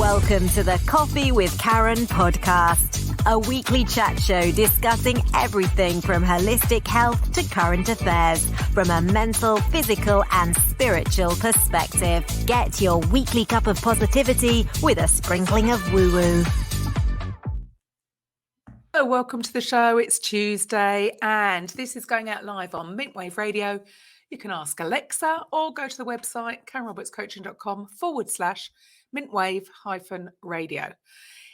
Welcome to the Coffee with Karen podcast, a weekly chat show discussing everything from holistic health to current affairs from a mental, physical, and spiritual perspective. Get your weekly cup of positivity with a sprinkling of woo-woo. Hello, welcome to the show. It's Tuesday, and this is going out live on Mintwave Radio. You can ask Alexa or go to the website karenrobertscoaching.com/Mintwave-radio.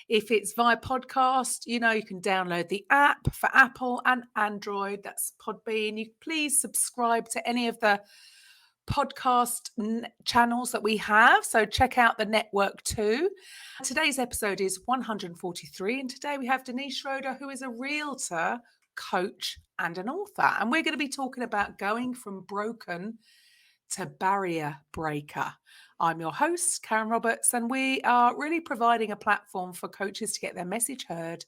If it's via podcast, you can download the app for Apple and Android. That's Podbean. You please subscribe to any of the podcast channels that we have. So check out the network too. Today's episode is 143. And today we have Denise Schroeder, who is a realtor, coach, and an author. And we're going to be talking about going from broken to barrier breaker. I'm your host, Karen Roberts, and we are really providing a platform for coaches to get their message heard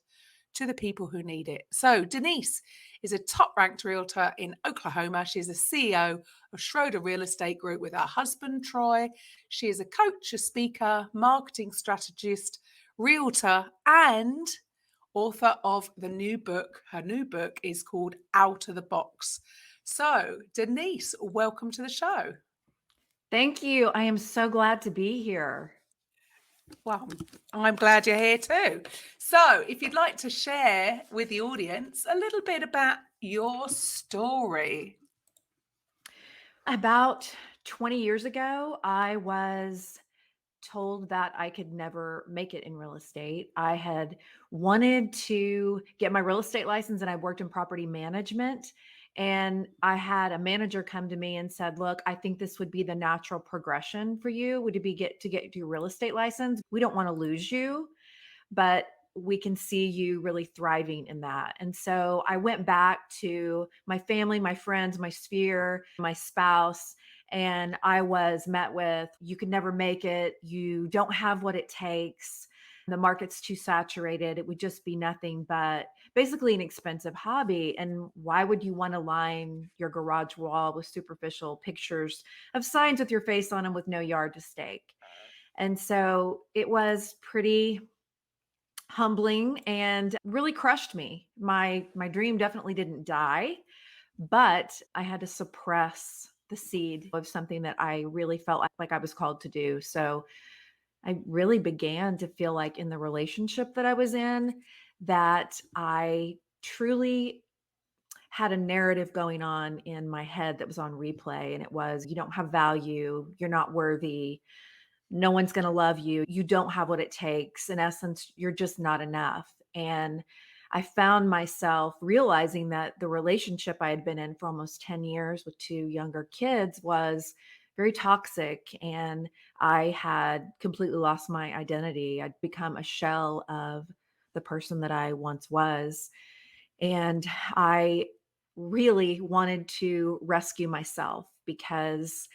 to the people who need it. So Denise is a top-ranked realtor in Oklahoma. She's a CEO of Schroeder Real Estate Group with her husband, Troy. She is a coach, a speaker, marketing strategist, realtor, and author of the new book. Her new book is called Out of the Box. So Denise, welcome to the show. Thank you. I am so glad to be here. Well, I'm glad you're here too. So if you'd like to share with the audience a little bit about your story. About 20 years ago, I was told that I could never make it in real estate. I had wanted to get my real estate license and I worked in property management. And I had a manager come to me and said, look, I think this would be the natural progression for you. Would it be get your real estate license? We don't want to lose you, but we can see you really thriving in that. And so I went back to my family, my friends, my sphere, my spouse, and I was met with, you could never make it. You don't have what it takes. The market's too saturated. It would just be nothing but basically an expensive hobby. And why would you want to line your garage wall with superficial pictures of signs with your face on them with no yard to stake? And so it was pretty humbling and really crushed me. My dream definitely didn't die, but I had to suppress the seed of something that I really felt like I was called to do. So I really began to feel like in the relationship that I was in, that I truly had a narrative going on in my head that was on replay. And it was, you don't have value. You're not worthy. No one's going to love you. You don't have what it takes. In essence, you're just not enough. And I found myself realizing that the relationship I had been in for almost 10 years with two younger kids was very toxic. And I had completely lost my identity. I'd become a shell of the person that I once was. And I really wanted to rescue myself because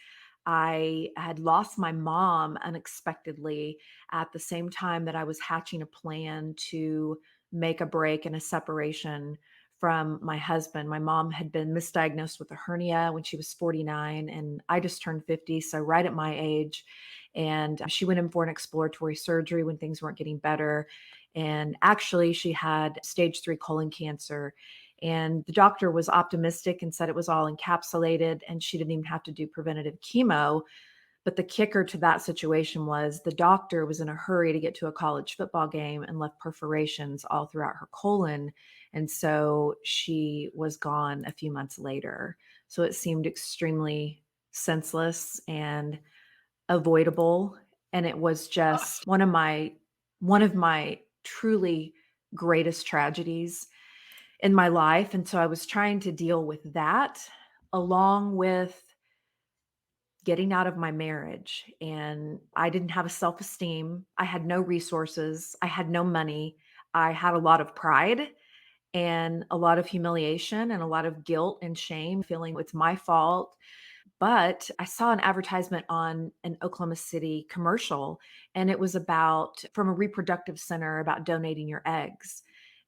I had lost my mom unexpectedly at the same time that I was hatching a plan to make a break and a separation from my husband. My mom had been misdiagnosed with a hernia when she was 49, and I just turned 50, so right at my age. And she went in for an exploratory surgery when things weren't getting better. And actually, she had stage 3 colon cancer. And the doctor was optimistic and said it was all encapsulated and she didn't even have to do preventative chemo. But the kicker to that situation was the doctor was in a hurry to get to a college football game and left perforations all throughout her colon. And so she was gone a few months later. So it seemed extremely senseless and avoidable. And it was just one of my truly greatest tragedies in my life. And so I was trying to deal with that along with getting out of my marriage. And I didn't have a self-esteem. I had no resources. I had no money. I had a lot of pride and a lot of humiliation and a lot of guilt and shame, feeling it's my fault. But I saw an advertisement on an Oklahoma City commercial, and it was from a reproductive center about donating your eggs.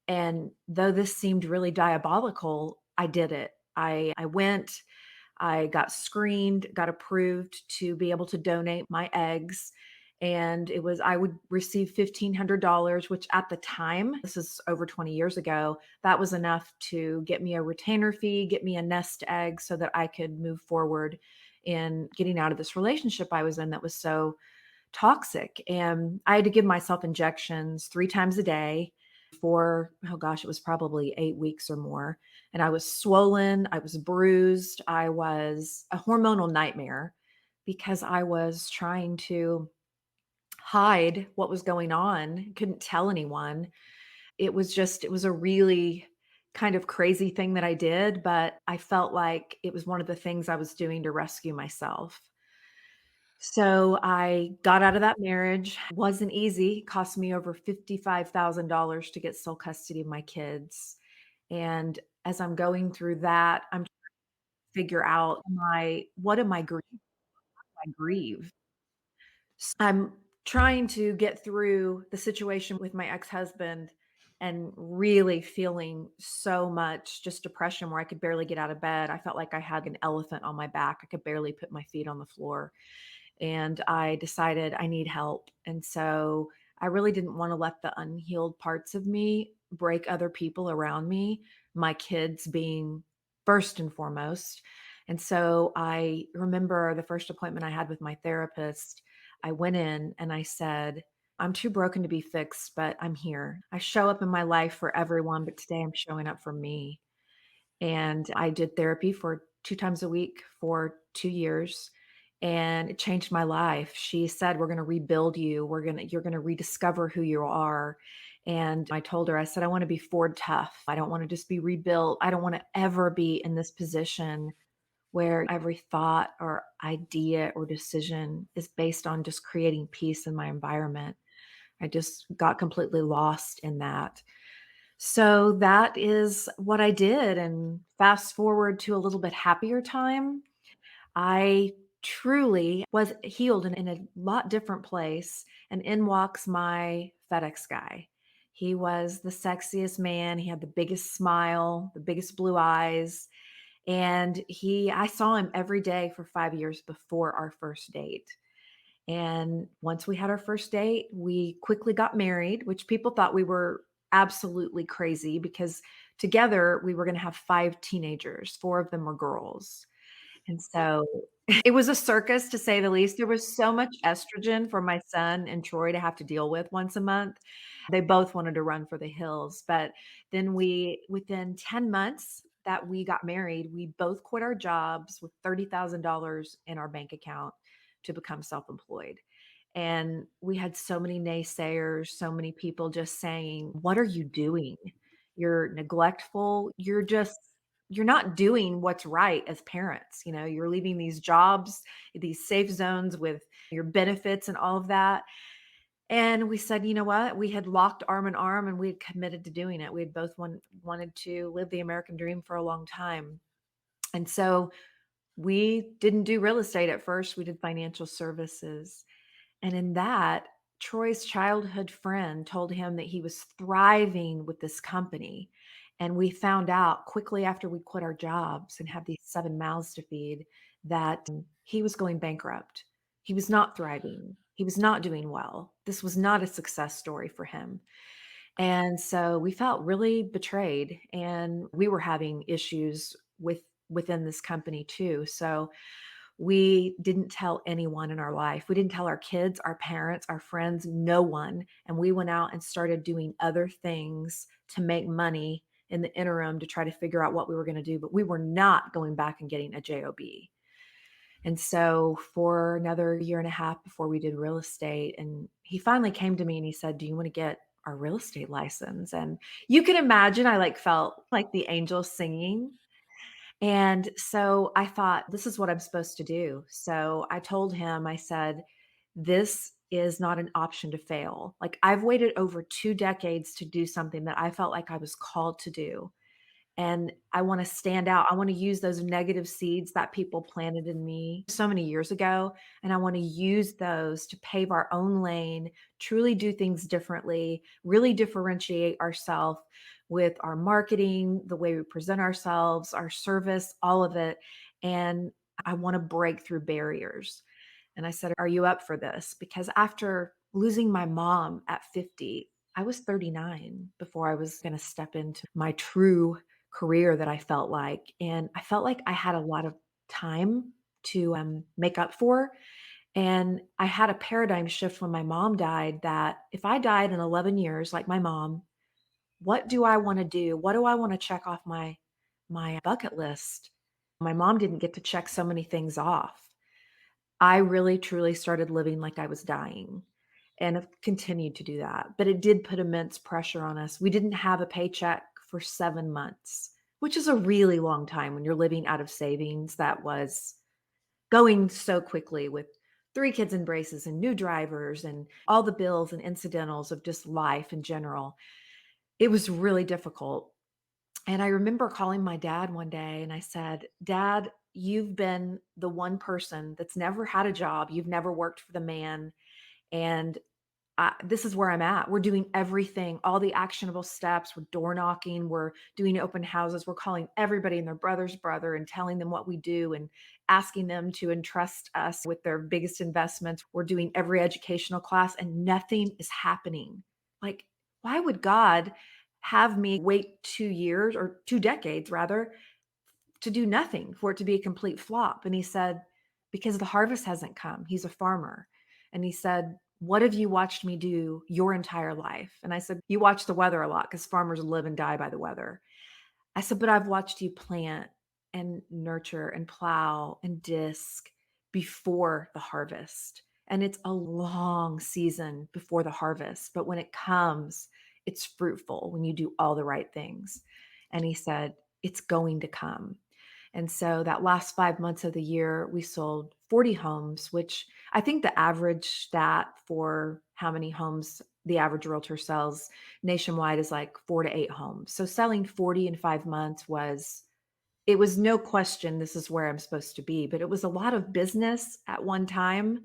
And though this seemed really diabolical, I did it. I went, I got screened, got approved to be able to donate my eggs. And I would receive $1,500, which at the time, this is over 20 years ago, that was enough to get me a retainer fee, get me a nest egg so that I could move forward in getting out of this relationship I was in that was so toxic. And I had to give myself injections 3 times a day for, oh gosh, it was probably 8 weeks or more. And I was swollen, I was bruised, I was a hormonal nightmare because I was trying to hide what was going on, couldn't tell anyone. It was a really kind of crazy thing that I did, but I felt like it was one of the things I was doing to rescue myself. So I got out of that marriage. Wasn't easy. Cost me over $55,000 to get sole custody of my kids. And as I'm going through that, I'm trying to figure out, what am I grieve? I'm trying to get through the situation with my ex-husband and really feeling so much just depression where I could barely get out of bed. I felt like I had an elephant on my back. I could barely put my feet on the floor. And I decided I need help. And so I really didn't want to let the unhealed parts of me break other people around me, my kids being first and foremost. And so I remember the first appointment I had with my therapist, I went in and I said, I'm too broken to be fixed, but I'm here. I show up in my life for everyone, but today I'm showing up for me. And I did therapy for 2 times a week for 2 years, and it changed my life. She said, "We're gonna rebuild you. You're gonna rediscover who you are." And I told her, I said, "I wanna be Ford tough. I don't wanna just be rebuilt. I don't wanna ever be in this position where every thought or idea or decision is based on just creating peace in my environment." I just got completely lost in that. So that is what I did, and fast forward to a little bit happier time, I truly was healed in a lot different place, and in walks my FedEx guy. He was the sexiest man, he had the biggest smile, the biggest blue eyes, and he I saw him every day for 5 years before our first date. And once we had our first date, we quickly got married, which people thought we were absolutely crazy because together we were going to have 5 teenagers. 4 of them were girls. And so it was a circus to say the least. There was so much estrogen for my son and Troy to have to deal with once a month. They both wanted to run for the hills. But then within 10 months that we got married, we both quit our jobs with $30,000 in our bank account to become self employed. And we had so many naysayers, so many people just saying, "What are you doing? You're neglectful. You're not doing what's right as parents. You know, you're leaving these jobs, these safe zones with your benefits and all of that." And we said, you know what? We had locked arm in arm and we had committed to doing it. We had both wanted to live the American dream for a long time. And so we didn't do real estate at first, we did financial services. And in that, Troy's childhood friend told him that he was thriving with this company. And we found out quickly after we quit our jobs and had these 7 mouths to feed that he was going bankrupt. He was not thriving. He was not doing well. This was not a success story for him. And so we felt really betrayed and we were having issues within this company too. So we didn't tell anyone in our life. We didn't tell our kids, our parents, our friends, no one. And we went out and started doing other things to make money in the interim to try to figure out what we were going to do. But we were not going back and getting a job. And so for another year and a half before we did real estate, and he finally came to me and he said, "Do you want to get our real estate license?" And you can imagine I like felt like the angels singing. And so I thought, this is what I'm supposed to do. So I told him, I said, this is not an option to fail. Like I've waited over 2 decades to do something that I felt like I was called to do. And I want to stand out. I want to use those negative seeds that people planted in me so many years ago. And I want to use those to pave our own lane, truly do things differently, really differentiate ourselves with our marketing, the way we present ourselves, our service, all of it. And I want to break through barriers. And I said, "Are you up for this?" Because after losing my mom at 50, I was 39 before I was going to step into my true career that I felt like. And I felt like I had a lot of time to make up for. And I had a paradigm shift when my mom died that if I died in 11 years, like my mom, what do I want to do? What do I want to check off my bucket list? My mom didn't get to check so many things off. I really truly started living like I was dying and have continued to do that. But it did put immense pressure on us. We didn't have a paycheck for 7 months, which is a really long time when you're living out of savings. That was going so quickly with 3 kids in braces and new drivers and all the bills and incidentals of just life in general. It was really difficult. And I remember calling my dad one day and I said, "Dad, you've been the one person that's never had a job. You've never worked for the man. And this is where I'm at. We're doing everything, all the actionable steps. We're door knocking. We're doing open houses. We're calling everybody and their brother's brother and telling them what we do and asking them to entrust us with their biggest investments. We're doing every educational class and nothing is happening. Like, why would God have me wait 2 years or 2 decades rather to do nothing, for it to be a complete flop?" And he said, "Because the harvest hasn't come." He's a farmer. And he said, "What have you watched me do your entire life?" And I said, "You watch the weather a lot because farmers live and die by the weather." I said, "But I've watched you plant and nurture and plow and disc before the harvest. And it's a long season before the harvest. But when it comes, it's fruitful when you do all the right things." And he said, "It's going to come." And so that last 5 months of the year, we sold 40 homes, which I think the average stat for how many homes the average realtor sells nationwide is like 4 to 8 homes. So selling 40 in 5 months it was no question this is where I'm supposed to be, but it was a lot of business at one time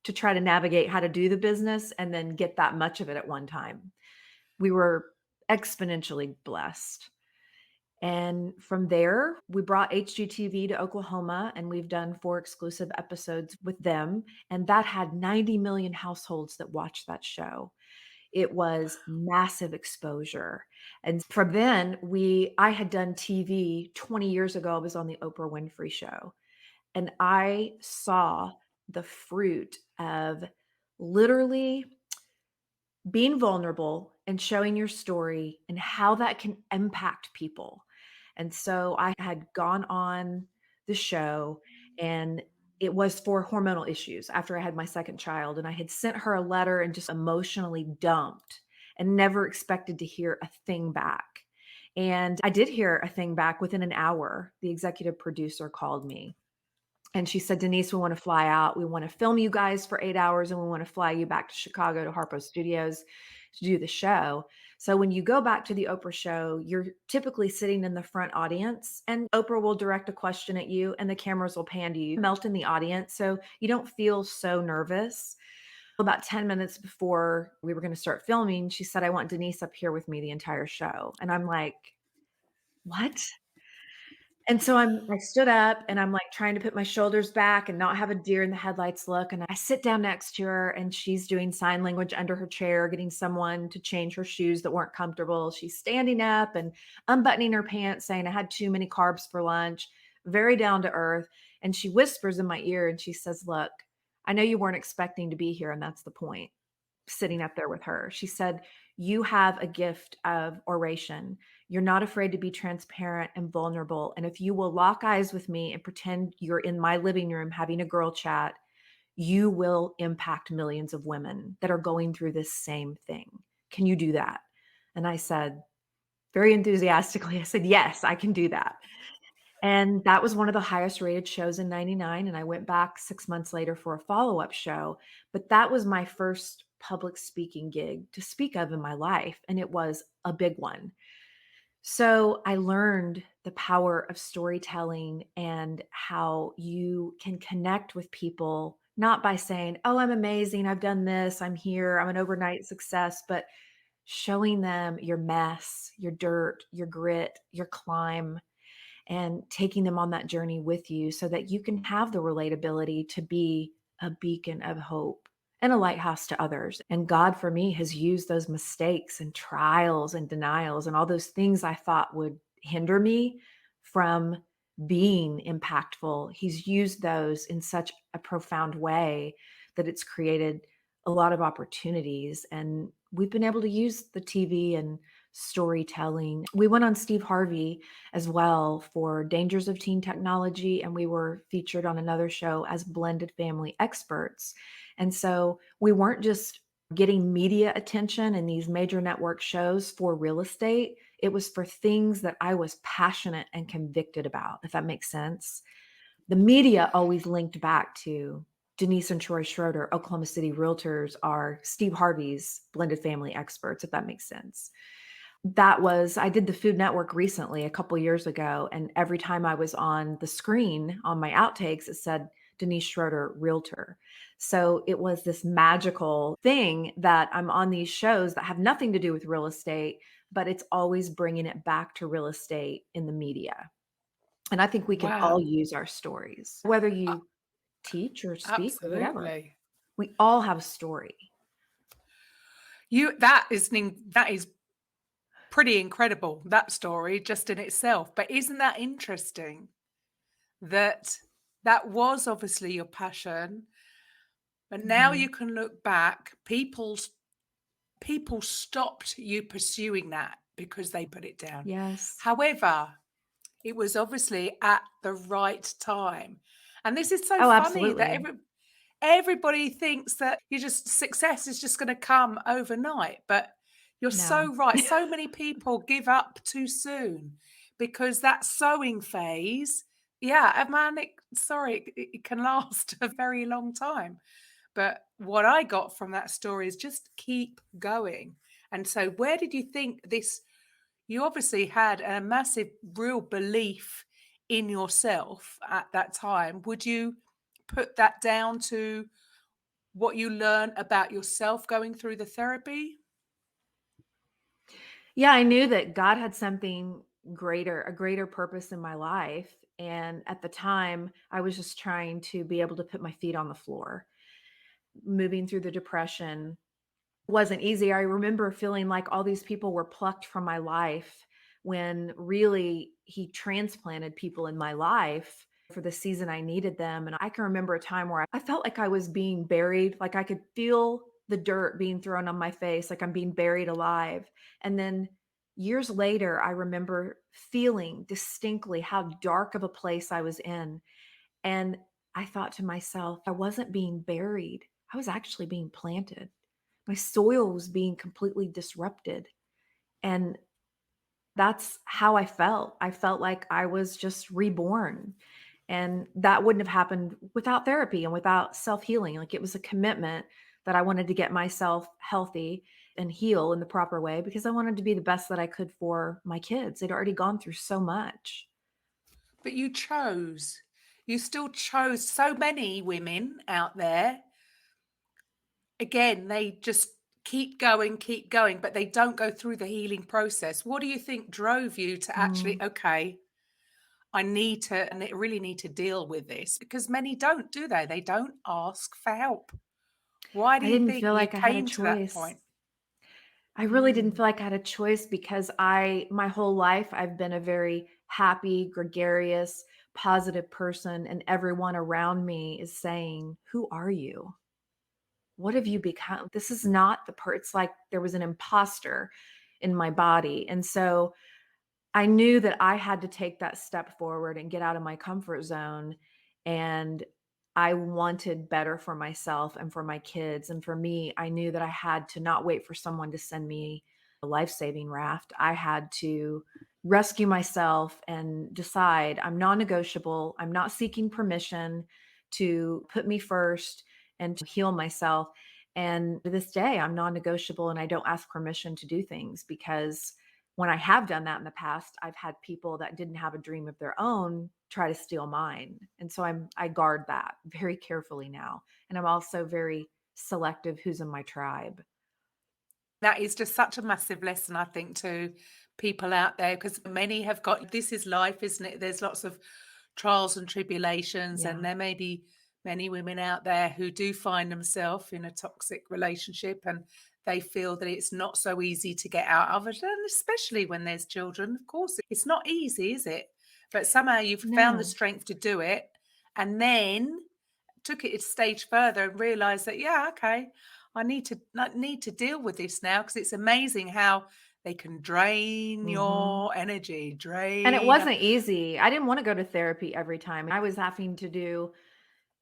to try to navigate how to do the business and then get that much of it at one time. We were exponentially blessed. And from there, we brought HGTV to Oklahoma and we've done 4 exclusive episodes with them. And that had 90 million households that watched that show. It was massive exposure. And from then, I had done TV 20 years ago. I was on the Oprah Winfrey Show. And I saw the fruit of literally being vulnerable and showing your story and how that can impact people. And so I had gone on the show and it was for hormonal issues after I had my second child. And I had sent her a letter and just emotionally dumped and never expected to hear a thing back. And I did hear a thing back within an hour. The executive producer called me and she said, "Denise, we want to fly out. We want to film you guys for 8 hours and we want to fly you back to Chicago to Harpo Studios to do the show." So when you go back to the Oprah show, you're typically sitting in the front audience and Oprah will direct a question at you and the cameras will pan to you, melt in the audience. So you don't feel so nervous. About 10 minutes before we were going to start filming, she said, "I want Denise up here with me the entire show." And I'm like, "What?" And so I stood up and I'm like trying to put my shoulders back and not have a deer in the headlights look. And I sit down next to her and she's doing sign language under her chair, getting someone to change her shoes that weren't comfortable. She's standing up and unbuttoning her pants, saying, "I had too many carbs for lunch," very down to earth. And she whispers in my ear and she says, "Look, I know you weren't expecting to be here. And that's the point." Sitting up there with her, she said, "You have a gift of oration. You're not afraid to be transparent and vulnerable. And if you will lock eyes with me and pretend you're in my living room having a girl chat, you will impact millions of women that are going through this same thing. Can you do that?" And I said, very enthusiastically, I said, "Yes, I can do that." And that was one of the highest rated shows in 99. And I went back 6 months later for a follow-up show. But that was my first public speaking gig to speak of in my life. And it was a big one. So I learned the power of storytelling and how you can connect with people, not by saying, "Oh, I'm amazing. I've done this. I'm here. I'm an overnight success," but showing them your mess, your dirt, your grit, your climb, and taking them on that journey with you so that you can have the relatability to be a beacon of hope and a lighthouse to others. And God, for me, has used those mistakes and trials and denials and all those things I thought would hinder me from being impactful. He's used those in such a profound way that it's created a lot of opportunities. And we've been able to use the TV and storytelling. We went on Steve Harvey as well for Dangers of Teen Technology, and we were featured on another show as blended family experts. And so we weren't just getting media attention in these major network shows for real estate. It was for things that I was passionate and convicted about, if that makes sense. The media always linked back to Denise and Troy Schroeder, Oklahoma City realtors, are Steve Harvey's blended family experts, if that makes sense. I did the Food Network recently, a couple years ago, and every time I was on the screen on my outtakes, it said Denise Schroeder, realtor. So it was this magical thing that I'm on these shows that have nothing to do with real estate, but it's always bringing it back to real estate in the media. And I think we can all Wow. ise our stories, whether Uh, you teach or speak or whatever. Absolutely. We all have a story. That is pretty incredible, that story just in itself. But isn't that interesting that that was obviously your passion, but now Mhm. you can look back, people stopped you pursuing that because they put it down. Yes. However, it was obviously at the right time. And this is so Oh, funny that absolutely. everybody thinks that success is just going to come overnight, but you're No. so right. So many people give up too soon because that sowing phase, yeah, man, it can last a very long time. But what I got from that story is just keep going. And so, where did you think this? You obviously had a massive, real belief in yourself at that time. Would you put that down to what you learned about yourself going through the therapy? Yeah, I knew that God had something greater, a greater purpose in my life. And at the time, I was just trying to be able to put my feet on the floor. Moving through the depression wasn't easy. I remember feeling like all these people were plucked from my life when really He transplanted people in my life for the season I needed them. And I can remember a time where I felt like I was being buried, like I could feel the dirt being thrown on my face, like I'm being buried alive. And then years later, I remember feeling distinctly how dark of a place I was in. And I thought to myself, I wasn't being buried, I was actually being planted. My soil was being completely disrupted. And that's how I felt. I felt like I was just reborn. And that wouldn't have happened without therapy and without self healing. Like it was a commitment that I wanted to get myself healthy and heal in the proper way because I wanted to be the best that I could for my kids. They'd already gone through so much. But you still chose. So many women out there, again, they just keep going, but they don't go through the healing process. What do you think drove you to actually, Mm. okay, I really need to deal with this? Because many don't, do they? They don't ask for help. Why do I you didn't think feel you like I had a came to that choice. point? I really didn't Mm. feel like I had a choice because my whole life, I've been a very happy, gregarious, positive person. And everyone around me is saying, "Who are you? What have you become?" This is not it's like there was an imposter in my body. And so I knew that I had to take that step forward and get out of my comfort zone. And I wanted better for myself and for my kids. And for me, I knew that I had to not wait for someone to send me a life saving raft. I had to rescue myself and decide I'm non negotiable. I'm not seeking permission to put me first and to heal myself. And to this day, I'm non negotiable and I don't ask permission to do things because when I have done that in the past, I've had people that didn't have a dream of their own try to steal mine. And so I guard that very carefully now. And I'm also very selective who's in my tribe. That is just such a massive lesson, I think, to people out there, because many have got this is life, isn't it? There's lots of trials and tribulations, and Yeah. there may be many women out there who do find themselves in a toxic relationship and they feel that it's not so easy to get out of it. And especially when there's children, of course, it's not easy, is it? But somehow you've found the No. strength to do it and then took it a stage further and realized that, yeah, okay, I need to deal with this now, because it's amazing how they can drain Mhm. your energy, And it drain. wasn't easy. I didn't wanna go to therapy every time. I was having to do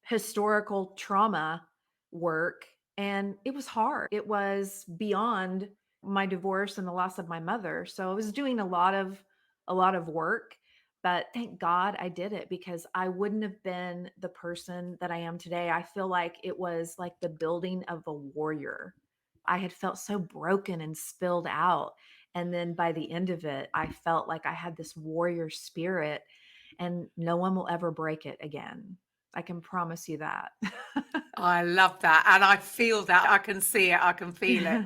historical trauma work, and it was hard. It was beyond my divorce and the loss of my mother. So I was doing a lot of work, but thank God I did it, because I wouldn't have been the person that I am today. I feel like it was like the building of a warrior. I had felt so broken and spilled out. And then by the end of it, I felt like I had this warrior spirit, and no one will ever break it again. I can promise you that. I love that. And I feel that. I can see it. I can feel it.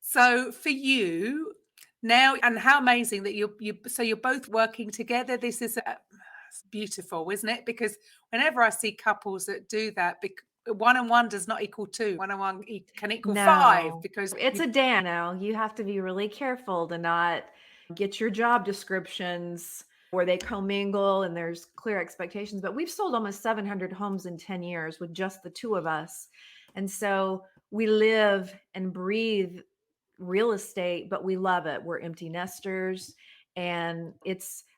So for you now, and how amazing that you're both working together. This is it's beautiful, isn't it? Because whenever I see couples that do that, one and one does not equal two. One and one can equal five, No, because it's a dance now. You have to be really careful to not get your job descriptions where they commingle and there's clear expectations. But we've sold almost 700 homes in 10 years with just the two of us. And so we live and breathe real estate, but we love it. We're empty nesters. And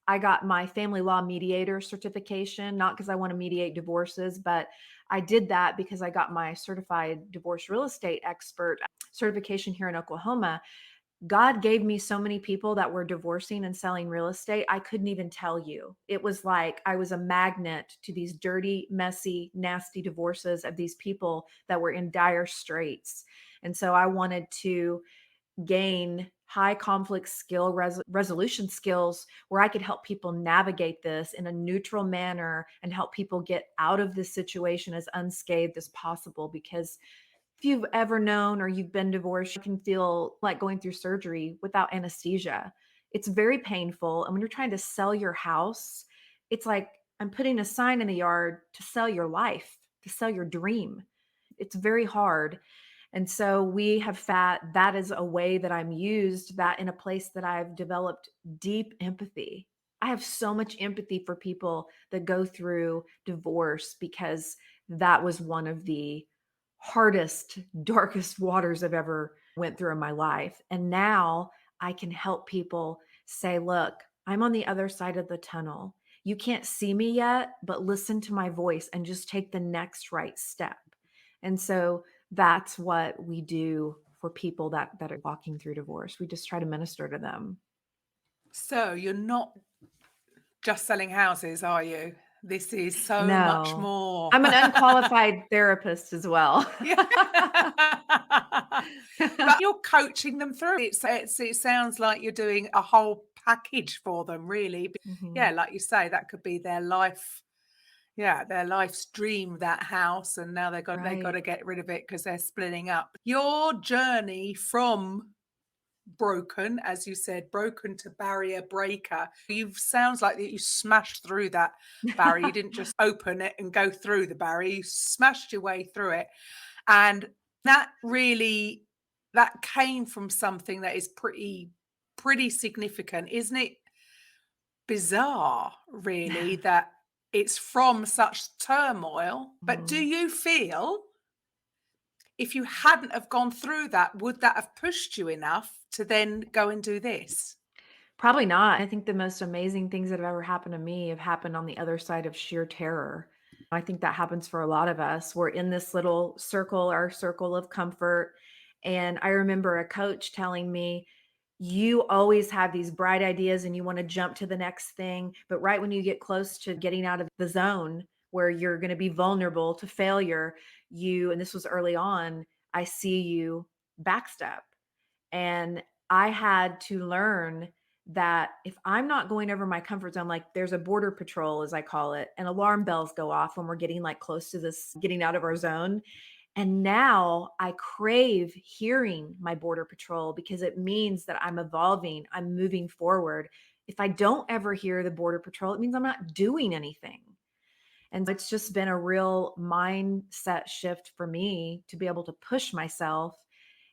I got my family law mediator certification, not because I want to mediate divorces, but I did that because I got my certified divorce real estate expert certification here in Oklahoma. God gave me so many people that were divorcing and selling real estate. I couldn't even tell you. It was like I was a magnet to these dirty, messy, nasty divorces of these people that were in dire straits. And so I wanted to gain high conflict resolution skills where I could help people navigate this in a neutral manner and help people get out of this situation as unscathed as possible. Because if you've ever known or you've been divorced, you can feel like going through surgery without anesthesia. It's very painful. And when you're trying to sell your house, it's like I'm putting a sign in the yard to sell your life, to sell your dream. It's very hard. And so we have that is a way that I'm used, that in a place that I've developed deep empathy. I have so much empathy for people that go through divorce, because that was one of the hardest, darkest waters I've ever went through in my life. And now I can help people say, look, I'm on the other side of the tunnel. You can't see me yet, but listen to my voice and just take the next right step. And so that's what we do for people that are walking through divorce. We just try to minister to them. so you're not just selling houses, are you? This is so much No, more. I'm an unqualified therapist as well. Yeah. But you're coaching them through it. So it sounds like you're doing a whole package for them, really. Yeah, Mhm. like you say, that could be their life. Yeah, their life's dream, that house, and now they got Right. to get rid of it because they're splitting up. Your journey from broken, as you said, broken to barrier breaker. You sounds like that you smashed through that barrier. You didn't just open it and go through the barrier. You smashed your way through it. And that really that came from something that is pretty significant, isn't it? Bizarre, really, that it's from such turmoil. But do Mhm. you feel if you hadn't have gone through that, would that have pushed you enough to then go and do this? Probably not. I think the most amazing things that have ever happened to me have happened on the other side of sheer terror. I think that happens for a lot of us. We're in this little circle, our circle of comfort. And I remember a coach telling me, you always have these bright ideas and you want to jump to the next thing. But right when you get close to getting out of the zone where you're going to be vulnerable to failure, and this was early on, I see you backstep. And I had to learn that if I'm not going over my comfort zone, like there's a border patrol, as I call it, and alarm bells go off when we're getting like close to this, getting out of our zone. And now I crave hearing my border patrol, because it means that I'm evolving, I'm moving forward. If I don't ever hear the border patrol, it means I'm not doing anything. And it's just been a real mindset shift for me to be able to push myself.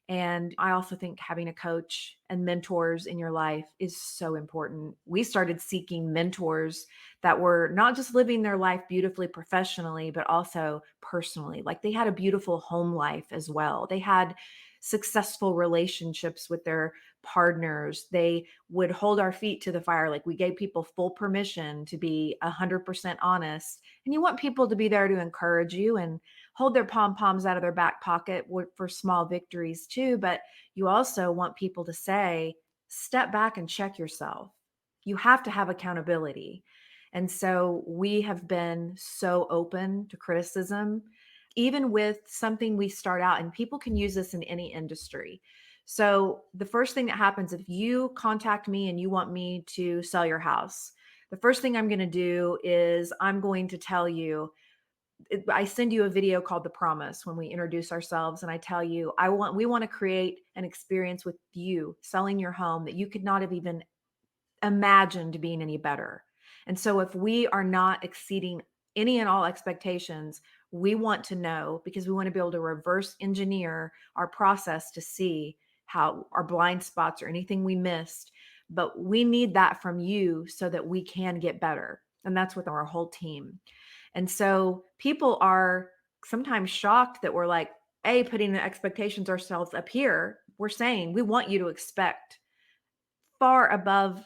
And I also think having a coach and mentors in your life is so important. We started seeking mentors that were not just living their life beautifully professionally, but also personally. Like they had a beautiful home life as well. They had successful relationships with their partners. They would hold our feet to the fire. Like we gave people full permission to be 100% honest. And you want people to be there to encourage you and hold their pom poms out of their back pocket for small victories too. But you also want people to say, step back and check yourself. You have to have accountability. And so we have been so open to criticism, even with something we start out, and people can use this in any industry. So the first thing that happens if you contact me and you want me to sell your house, the first thing I'm going to do is I'm going to tell you, I send you a video called The Promise when we introduce ourselves, and I tell you, we want to create an experience with you selling your home that you could not have even imagined being any better. And so if we are not exceeding any and all expectations, we want to know, because we want to be able to reverse engineer our process to see how our blind spots or anything we missed. But we need that from you so that we can get better. And that's with our whole team. And so people are sometimes shocked that we're like, putting the expectations ourselves up here. We're saying we want you to expect far above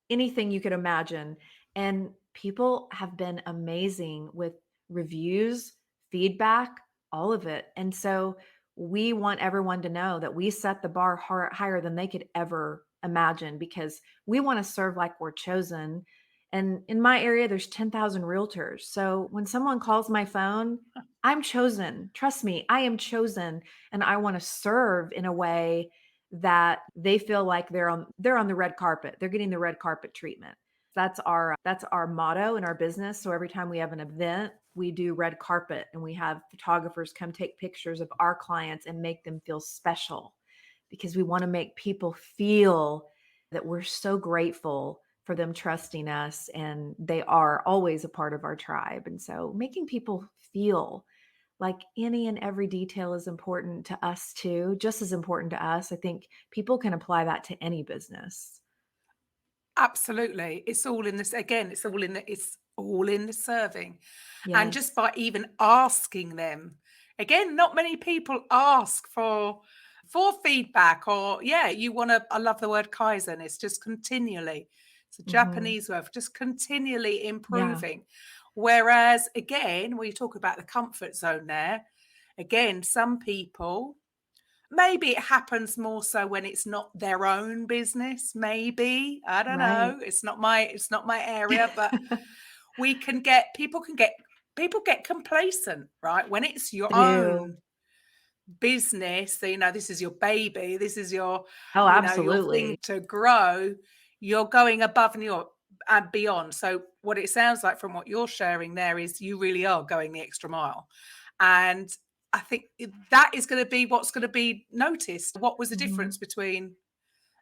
anything you could imagine. And people have been amazing with reviews, feedback, all of it. And so we want everyone to know that we set the bar higher than they could ever imagine, because we want to serve like we're chosen. And in my area, there's 10,000 realtors. So when someone calls my phone, I'm chosen. Trust me, I am chosen. And I want to serve in a way that they feel like they're on the red carpet. They're getting the red carpet treatment. That's our motto in our business. So every time we have an event, we do red carpet, and we have photographers come take pictures of our clients and make them feel special, because we want to make people feel that we're so grateful for them trusting us, and they are always a part of our tribe. And so making people feel like any and every detail is important to us too, just as important to us. I think people can apply that to any business. Absolutely. It's all in this again, it's all in the serving. And just Yes. by even asking them, again, not many people ask for feedback, or yeah, you want to, I love the word Kaizen. It's just continually, it's a Hmm. Japanese word for just continually Yeah. improving. Whereas again, when you talk about the comfort zone there, again, some people, maybe it happens more so when it's not their own business, maybe. I don't Right. know. It's not my area, but people get complacent, right? When it's your I do. own business, so, this is your baby, this is Oh, your thing absolutely. to grow, you're going above and beyond. So what it sounds like from what you're sharing there is you really are going the extra mile. And I think that is going to be what's going to be noticed. What was the difference Mhm. between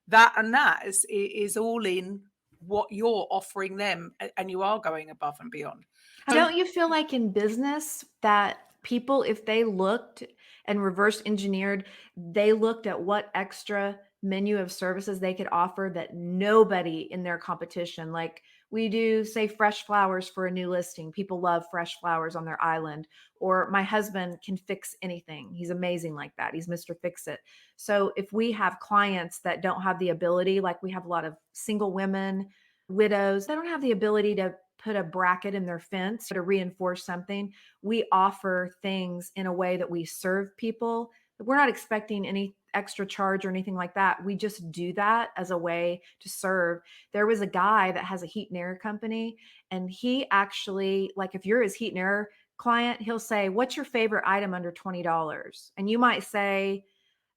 that and that is all in what you're offering them, and you are going above and beyond. So Don't you feel like in business that people, if they looked and reverse engineered, they looked at what extra menu of services they could offer that nobody in their competition, like we do, say, fresh flowers for a new listing. People love fresh flowers on their island. Or my husband can fix anything. He's amazing like that. He's Mr. Fix It. So if we have clients that don't have the ability, like we have a lot of single women, widows, they don't have the ability to put a bracket in their fence to reinforce something. We offer things in a way that we serve people. We're not expecting any extra charge or anything like that. We just do that as a way to serve. There was a guy that has a heat and air company, and he actually, like, if you're his heat and air client, he'll say, "What's your favorite item under $20?" And you might say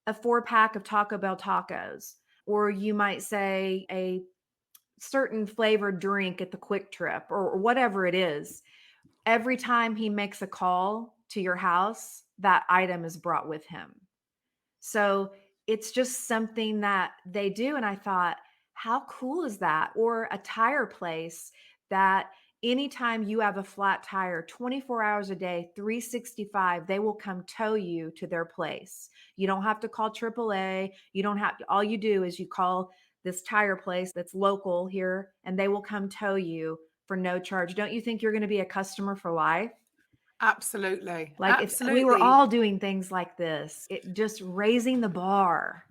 a 4-pack of Taco Bell tacos, or you might say a certain flavored drink at the Quick Trip, or whatever it is. Every time he makes a call to your house, that item is brought with him. So it's just something that they do. And I thought, how cool is that? Or a tire place that anytime you have a flat tire, 24 hours a day, 365, they will come tow you to their place. You don't have to call AAA. You don't have to, all you do is you call this tire place that's local here, and they will come tow you for no charge. Don't you think you're going to be a customer for life? Absolutely. Like if we were Absolutely. all doing things like this, it just raising the bar.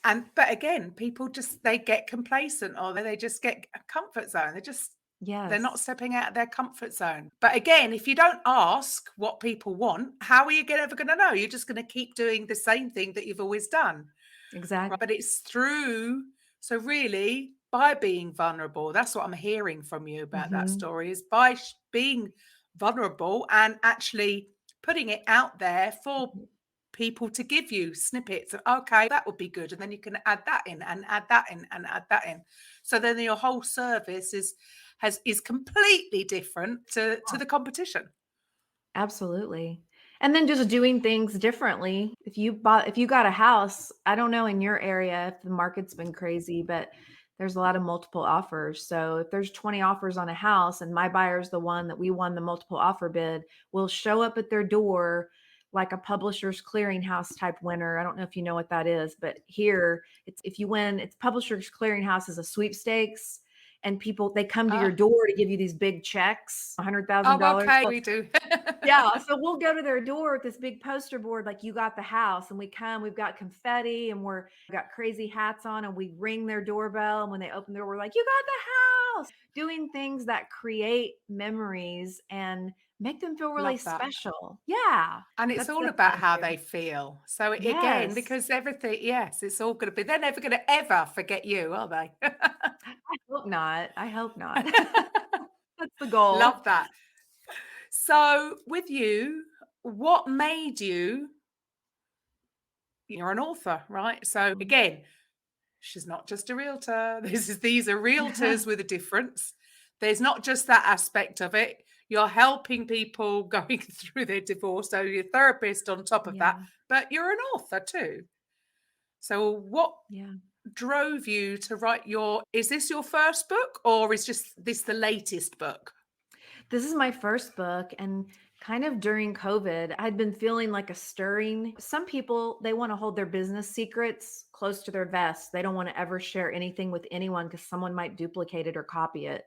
But again, people just, they get complacent, or they just get a comfort zone. They're not Yes, stepping out of their comfort zone. But again, if you don't ask what people want, how are you ever going to know? You're just going to keep doing the same thing that you've always done. exactly. But it's through, so really by being vulnerable, that's what I'm hearing from you about that story, is by being vulnerable and actually putting it out there for people to give you snippets of, okay, that would be good, and then you can add that in and add that in and add that in, so then your whole service is completely different to the competition. Absolutely. And then just doing things differently. If you got a house, I don't know in your area if the market's been crazy, but there's a lot of multiple offers. So if there's 20 offers on a house and my buyer's the one that we won the multiple offer bid, we'll show up at their door like a publisher's clearinghouse type winner. I don't know if you know what that is, but here it's, if you win, it's publisher's clearinghouse is a sweepstakes, and people, they come to your door to give you these big checks, $100,000. Okay, we do. Yeah, so we'll go to their door with this big poster board, like you got the house, and we come, we've got confetti and we got crazy hats on, and we ring their doorbell. And when they open the door, we're like, you got the house, doing things that create memories and make them feel really Love that. special. Yeah. And it's all That's about what I how do. they feel. So again, Yes. because everything, yes, it's all going to be, they're never going to ever forget you, are they? I hope not. I hope not. That's the goal. Love that. So with you, what made you, you're an author, right? So again, she's not just a realtor. These are realtors with a difference. There's not just that aspect of it. You're helping people going through their divorce. So you're a therapist on top of that, Yeah. but you're an author too. So what Yeah. drove you to write is this your first book, or is just this the latest book? This is my first book, and kind of during COVID, I'd been feeling like a stirring. Some people, they want to hold their business secrets close to their vest. They don't want to ever share anything with anyone because someone might duplicate it or copy it.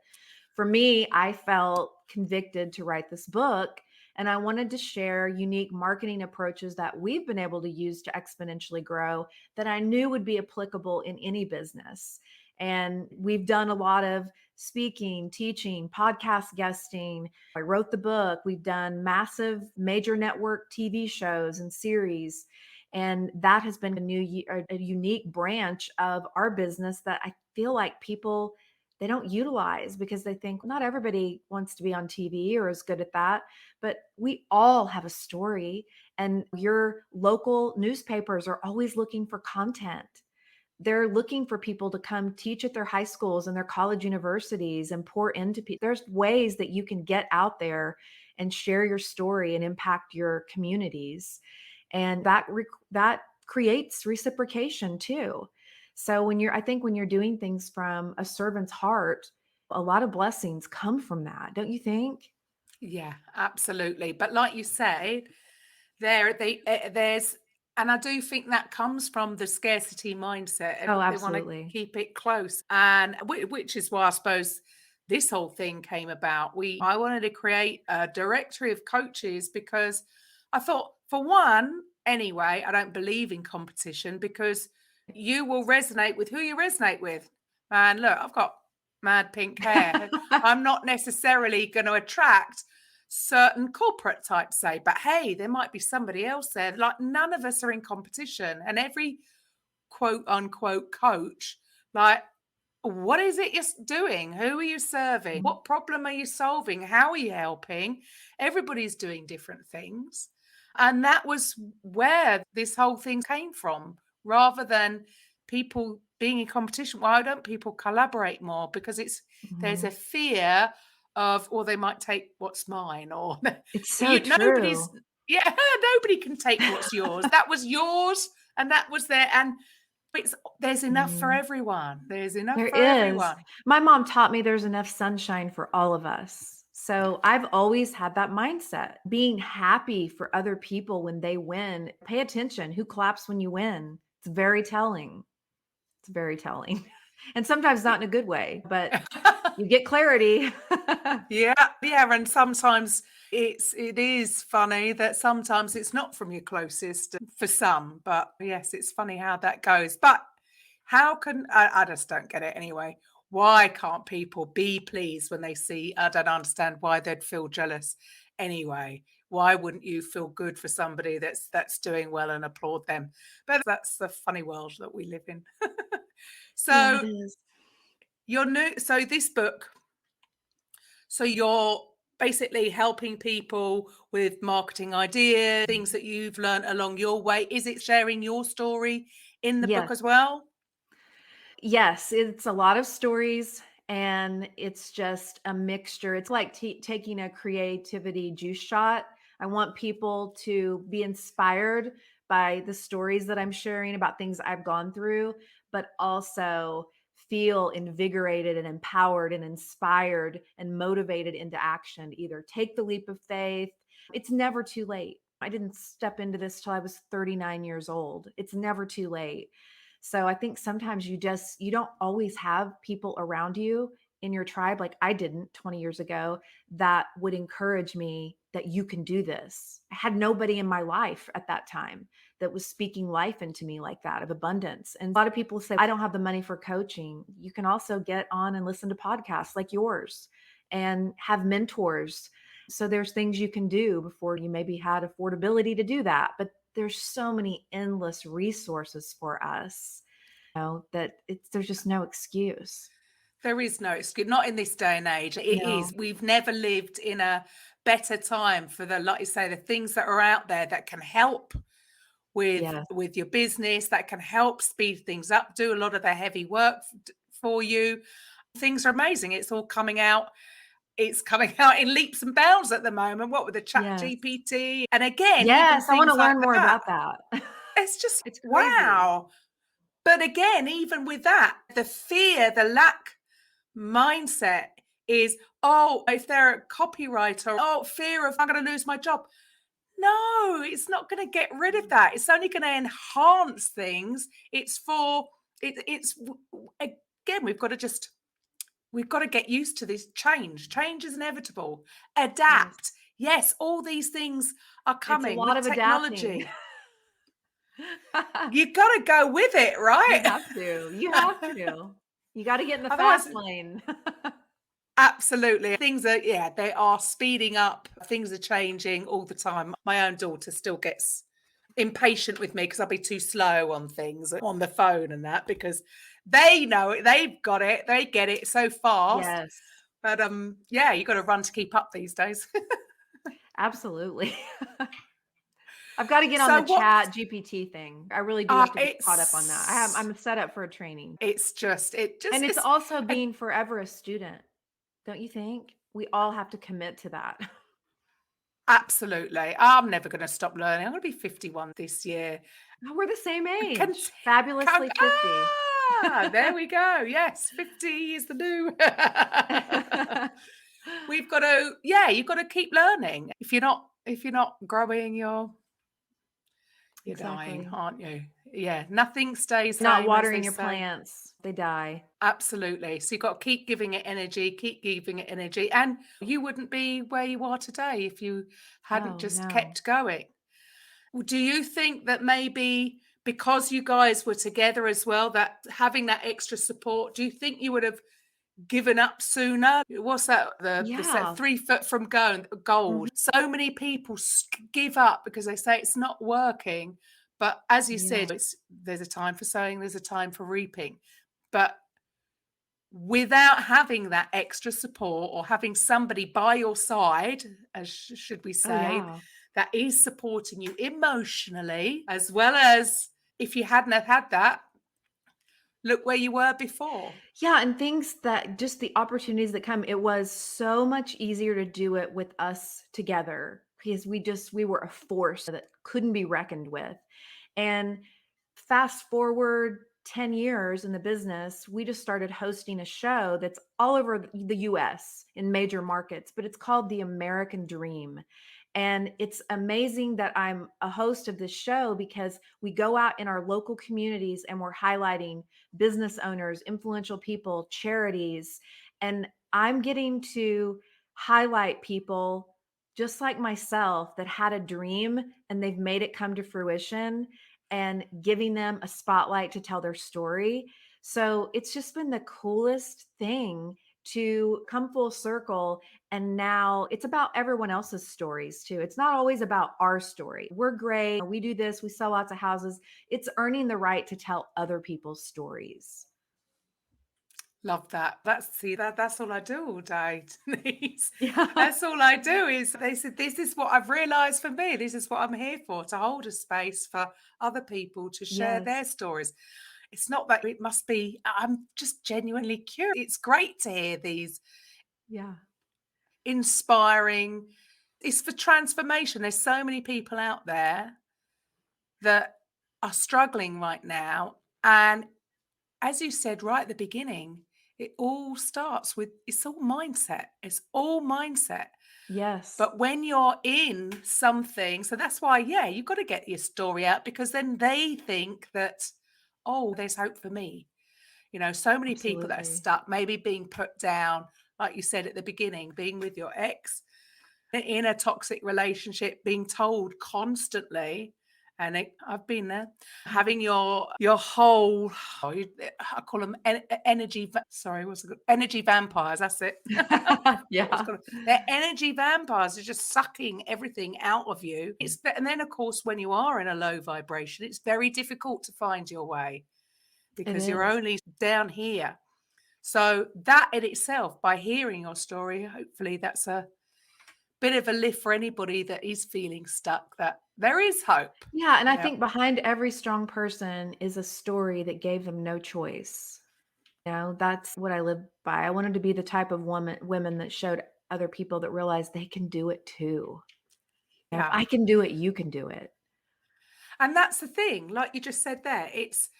For me, I felt convicted to write this book, and I wanted to share unique marketing approaches that we've been able to use to exponentially grow that I knew would be applicable in any business. And we've done a lot of speaking, teaching, podcast guesting. I wrote the book. We've done massive major network TV shows and series. And that has been a unique branch of our business that I feel like people, they don't utilize because they think, well, not everybody wants to be on TV or is good at that. But we all have a story, and your local newspapers are always looking for content. They're looking for people to come teach at their high schools and their college universities and pour into people. There's ways that you can get out there and share your story and impact your communities. And that creates reciprocation too. So I think when you're doing things from a servant's heart, a lot of blessings come from that, don't you think? Yeah, absolutely. But like you said, there's, and I do think that comes from the scarcity mindset. Oh, They want to absolutely. keep it close, and which is why I suppose this whole thing came about. I wanted to create a directory of coaches because I thought, for one, anyway, I don't believe in competition because you will resonate with who you resonate with. And look, I've got mad pink hair. I'm not necessarily going to attract certain corporate types, say, but hey, there might be somebody else there. Like, none of us are in competition, and every quote unquote coach, like, what is it you're doing? Who are you serving? What problem are you solving? How are you helping? Everybody's doing different things. And that was where this whole thing came from, rather than people being in competition. Why don't people collaborate more? Because there's Mhm. a fear of, or they might take what's mine, or It's so nobody's, true. yeah, nobody can take what's yours. That was yours, and that was there. And There's enough for Mhm. everyone. There's enough There for is. everyone. My mom taught me there's enough sunshine for all of us. So I've always had that mindset, being happy for other people when they win. Pay attention who claps when you win. It's very telling. It's very telling. And sometimes not in a good way, but you get clarity. Yeah, yeah, and sometimes it is funny that sometimes it's not from your closest for some, but yes, it's funny how that goes. But how can I just don't get it anyway. Why can't people be pleased when they see? I don't understand why they'd feel jealous anyway. Why wouldn't you feel good for somebody that's doing well and applaud them? But that's the funny world that we live in. Yeah, it So is. so this book, so you're basically helping people with marketing ideas, things that you've learned along your way. Is it sharing your story in the book Yes. as well? Yes, it's a lot of stories and it's just a mixture. It's like taking a creativity juice shot. I want people to be inspired by the stories that I'm sharing about things I've gone through, but also feel invigorated and empowered and inspired and motivated into action. To either take the leap of faith. It's never too late. I didn't step into this till I was 39 years old. It's never too late. So I think sometimes you don't always have people around you in your tribe, like I didn't 20 years ago, that would encourage me that you can do this. I had nobody in my life at that time that was speaking life into me like that, of abundance. And a lot of people say, I don't have the money for coaching. You can also get on and listen to podcasts like yours and have mentors. So there's things you can do before you maybe had affordability to do that. But there's so many endless resources for us, that there's just no excuse. There is no excuse, not in this day and age. It is. No. We've never lived in a better time for like you say, the things that are out there that can help Yes. with your business, that can help speed things up, do a lot of the heavy work for you. Things are amazing. It's all coming out. It's coming out in leaps and bounds at the moment. What with the chat Yes. GPT, and again, even Yes, I wanna things like learn more that. about that. It's just It's crazy. wow. But again, even with that, the fear, the lack mindset is, oh, if they're a copywriter, oh, fear of I'm going to lose my job. No, it's not going to get rid of that. It's only going to enhance things. It's for it's again, we've got to get used to this change. Change is inevitable. Yes. Adapt. Yes, all these things are It's a coming lot with of adapting. technology. You got to go with it, You right? have to. You have to. You gotta get in the Otherwise, fast lane. absolutely. Things are, yeah, they are speeding up. Things are changing all the time. My own daughter still gets impatient with me because I'll be too slow on things on the phone and that because they know it, they've got it, they get it so fast. Yes, But yeah, you got to run to keep up these days. absolutely. I've gotta get on So the what chat GPT thing. I really do have to get caught up on that. I'm set up for a training. it And just it's is also being forever a student, don't you think? We all have to commit to that. absolutely. I'm never going to stop learning. I'm going to be 51 this year. Oh, we're the same Can, age. Fabulously 50. there we go. Yes, 50 is the new. We've got to, yeah, you've got to keep learning. If you're not growing, you're dying, Exactly. aren't you? Yeah, nothing stays Not same, as they watering your say. plants, they die. Absolutely. So you've got to keep giving it energy, keep giving it energy. And you wouldn't be where you are today if you hadn't Oh, just no. kept going. Do you think that maybe because you guys were together as well, that having that extra support, do you think you would have given up sooner? What's that? The set Yeah. 3 foot from gold. Mhm. So many people give up because they say it's not working. But as you Yeah. said, there's a time for sowing, there's a time for reaping. But without having that extra support or having somebody by your side, as should we Oh, say, yeah. that is supporting you emotionally, as well as if you hadn't have had that, look where you were before. Yeah, and things that just the opportunities that come, it was so much easier to do it with us together because we were a force that couldn't be reckoned with. And fast forward 10 years in the business, we just started hosting a show that's all over the US in major markets, but it's called The American Dream. And it's amazing that I'm a host of this show because we go out in our local communities and we're highlighting business owners, influential people, charities. And I'm getting to highlight people just like myself that had a dream and they've made it come to fruition, and giving them a spotlight to tell their story. So it's just been the coolest thing to come full circle. And now it's about everyone else's stories too. It's not always about our story. We're great. We do this. We sell lots of houses. It's earning the right to tell other people's stories. Love that. That's all I do all day, Denise. Yeah. That's all I do is they said, this is what I've realized for me. This is what I'm here for, to hold a space for other people to share Yes. their stories. It's not that it must be, I'm just genuinely curious. It's great to hear these Yeah. inspiring. It's for transformation. There's so many people out there that are struggling right now. And as you said right at the beginning, it all starts with, it's all mindset. It's all mindset. Yes. But when you're in something, so that's why, yeah, you've got to get your story out, because then they think that, oh, there's hope for me. You know, so many people that are Absolutely. stuck, maybe being put down, like you said at the beginning, being with your ex in a toxic relationship, being told constantly, and I've been there, having your whole, I call them energy. Sorry, what's it called? Energy vampires. That's it. I forgot what's Yeah. called. They're energy vampires. They're just sucking everything out of you. And then of course, when you are in a low vibration, it's very difficult to find your way It because you're is. only down here. So that in itself, by hearing your story, hopefully that's a bit of a lift for anybody that is feeling stuck, that there is hope. Yeah, and I Yeah. think behind every strong person is a story that gave them no choice. That's what I live by. I wanted to be the type of women that showed other people that realized they can do it too. If Yeah. I can do it, you can do it. And that's the thing, like you just said there, it's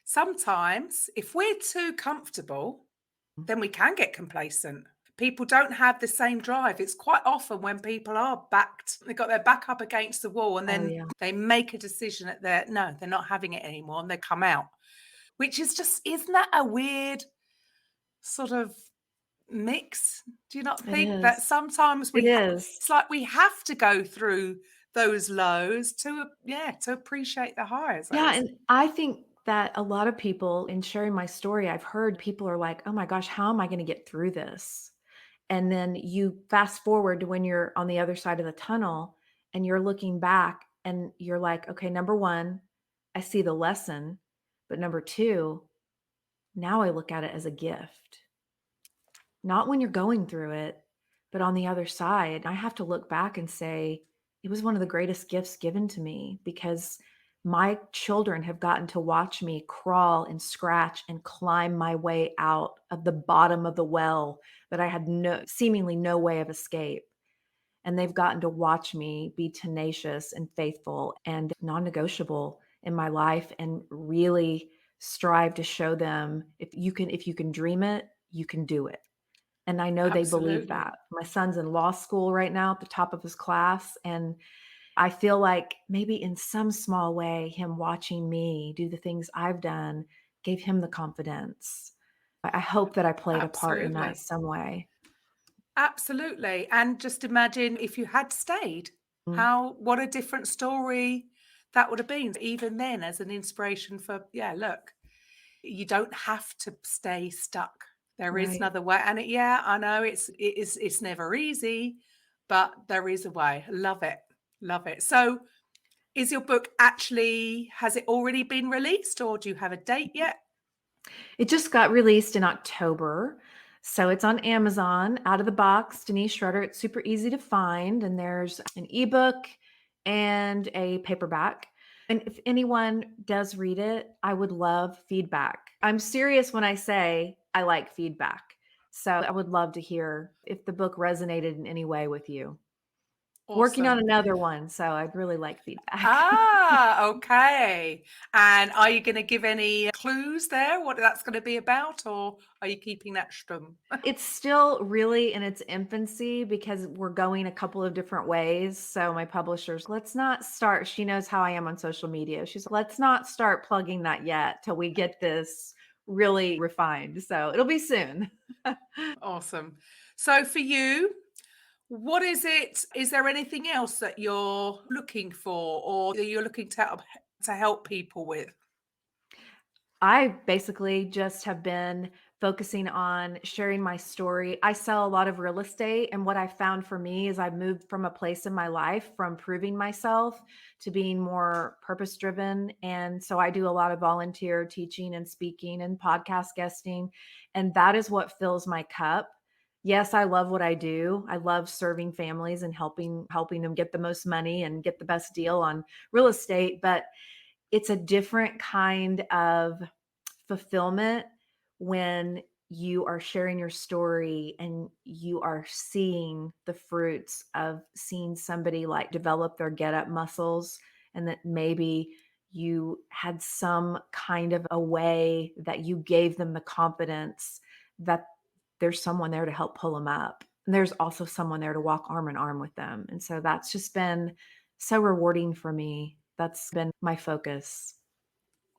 sometimes if we're too comfortable, then we can get complacent. People don't have the same drive. It's quite often when people are backed, they've got their back up against the wall, and Oh then yeah. they make a decision that they're not having it anymore, and they come out, which is just, isn't that a weird sort of mix? Do you not It think that is. sometimes It is. it's like we have to go through those lows to, yeah, to appreciate the highs. Yeah, and I think that a lot of people, in sharing my story, I've heard people are like, "Oh my gosh, how am I going to get through this?" And then you fast forward to when you're on the other side of the tunnel and you're looking back and you're like, "Okay, number 1, I see the lesson, but number 2, now I look at it as a gift." Not when you're going through it, but on the other side. I have to look back and say, it was one of the greatest gifts given to me because my children have gotten to watch me crawl and scratch and climb my way out of the bottom of the well that I had seemingly no way of escape. And they've gotten to watch me be tenacious and faithful and non-negotiable in my life, and really strive to show them, if you can dream it, you can do it. And I know they believe Absolutely. that. My son's in law school right now at the top of his class, and I feel like maybe in some small way, him watching me do the things I've done gave him the confidence. I hope that I played a part in that Absolutely. some way. Absolutely. And just imagine if you had stayed, Mm, what a different story that would have been. Even then, as an inspiration for, yeah, look, you don't have to stay stuck. There is right. another way. And yeah, I know it's never easy, but there is a way. Love it. Love it. So is your book actually, has it already been released, or do you have a date yet? It just got released in October. So it's on Amazon out of the box, Denise Schroeder. It's super easy to find. And there's an ebook and a paperback. And if anyone does read it, I would love feedback. I'm serious when I say I like feedback. So I would love to hear if the book resonated in any way with you. Working on Awesome. another one, so I'd really like feedback. Okay. And are you going to give any clues there what that's going to be about, or are you keeping that stum? It's still really in its infancy because we're going a couple of different ways. So my publisher's, let's not start. She knows how I am on social media. She's, let's not start plugging that yet till we get this really refined. So it'll be soon. Awesome. So for you, what is it? Is there anything else that you're looking for or that you're looking to help people with? I basically just have been focusing on sharing my story. I sell a lot of real estate, and what I found for me is I've moved from a place in my life from proving myself to being more purpose driven. And so I do a lot of volunteer teaching and speaking and podcast guesting, and that is what fills my cup. Yes, I love what I do. I love serving families and helping them get the most money and get the best deal on real estate, but it's a different kind of fulfillment when you are sharing your story and you are seeing the fruits of seeing somebody like develop their get up muscles, and that maybe you had some kind of a way that you gave them the confidence that there's someone there to help pull them up. And there's also someone there to walk arm in arm with them. And so that's just been so rewarding for me. That's been my focus.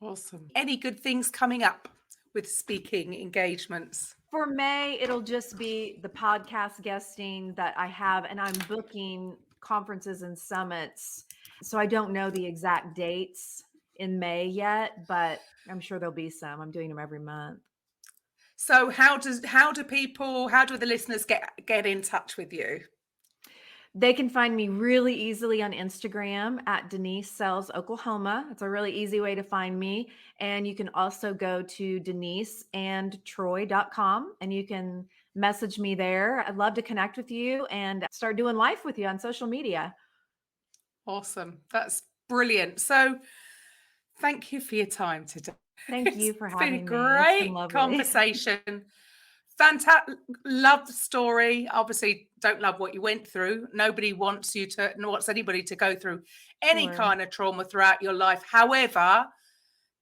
Awesome. Any good things coming up with speaking engagements? For May, it'll just be the podcast guesting that I have, and I'm booking conferences and summits. So I don't know the exact dates in May yet, but I'm sure there'll be some. I'm doing them every month. So how do the listeners get in touch with you? They can find me really easily on Instagram at Denise Sells Oklahoma. It's a really easy way to find me. And you can also go to deniseandtroy.com and you can message me there. I'd love to connect with you and start doing life with you on social media. Awesome. That's brilliant. So thank you for your time today. Thank you It's for been a having me. It's been great lovely. conversation. Fantastic. Love the story. Obviously, don't love what you went through. Nobody wants anybody to go through any Sure. kind of trauma throughout your life. However,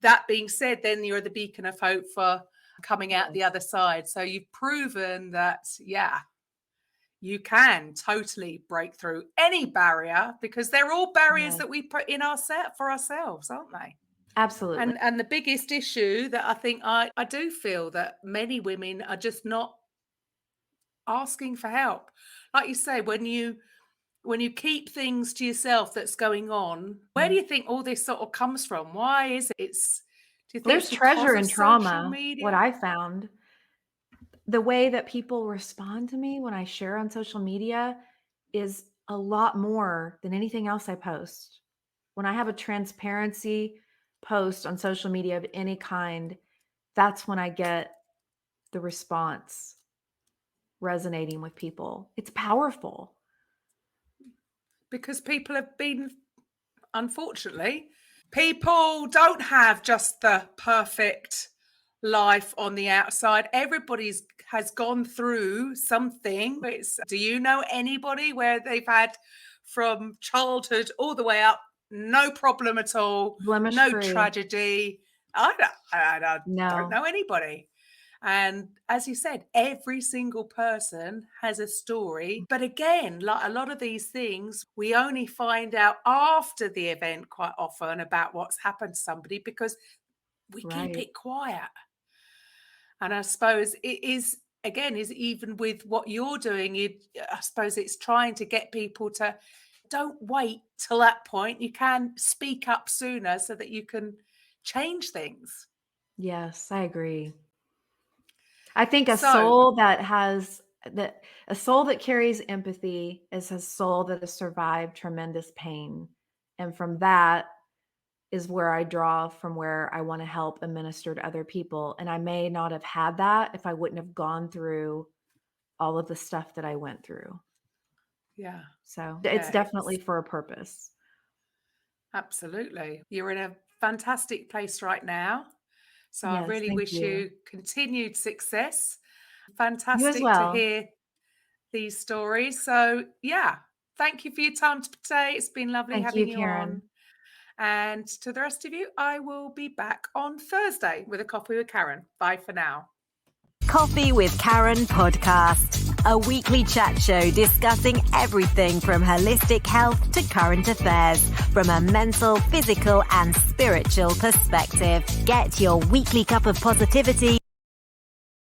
that being said, then you're the beacon of hope for coming out the Yes. other side. So you've proven that, yeah, you can totally break through any barrier because they're all barriers Yes. that we put in our set for ourselves, aren't they? Absolutely. And the biggest issue that I think I do feel that many women are just not asking for help. Like you say, when you keep things to yourself that's going on, where do you think all this sort of comes from? Why is it? Do you think There's it's because treasure of in social trauma, what media? I found. The way that people respond to me when I share on social media is a lot more than anything else I post. When I have a transparency post on social media of any kind, that's when I get the response resonating with people. It's powerful. Because people have been, unfortunately, people don't have just the perfect life on the outside. Everybody's has gone through something. Do you know anybody where they've had from childhood all the way up, no problem at all, Blemish no free. tragedy? I don't No. know anybody. And as you said, every single person has a story. But again, like a lot of these things, we only find out after the event quite often about what's happened to somebody because we keep Right. it quiet. And I suppose it is, again, is even with what you're doing, I suppose it's trying to get people to don't wait till that point. You can speak up sooner so that you can change things. Yes, I agree. I think a So, soul that has that a soul that carries empathy is a soul that has survived tremendous pain. And from that is where I draw from where I want to help and minister to other people. And I may not have had that if I wouldn't have gone through all of the stuff that I went through. yeah, So it's yeah, definitely for a purpose. absolutely. You're in a fantastic place right now. So I Yes, really thank wish you. you continued success. You as Fantastic to well. hear these stories. So, yeah, Thank you for your time today. It's been lovely Thank having you, you Karen. on. And to the rest of you, I will be back on Thursday with a coffee with Karen. Bye for now. Coffee with Karen podcast, a weekly chat show discussing everything from holistic health to current affairs from a mental, physical, and spiritual perspective. Get your weekly cup of positivity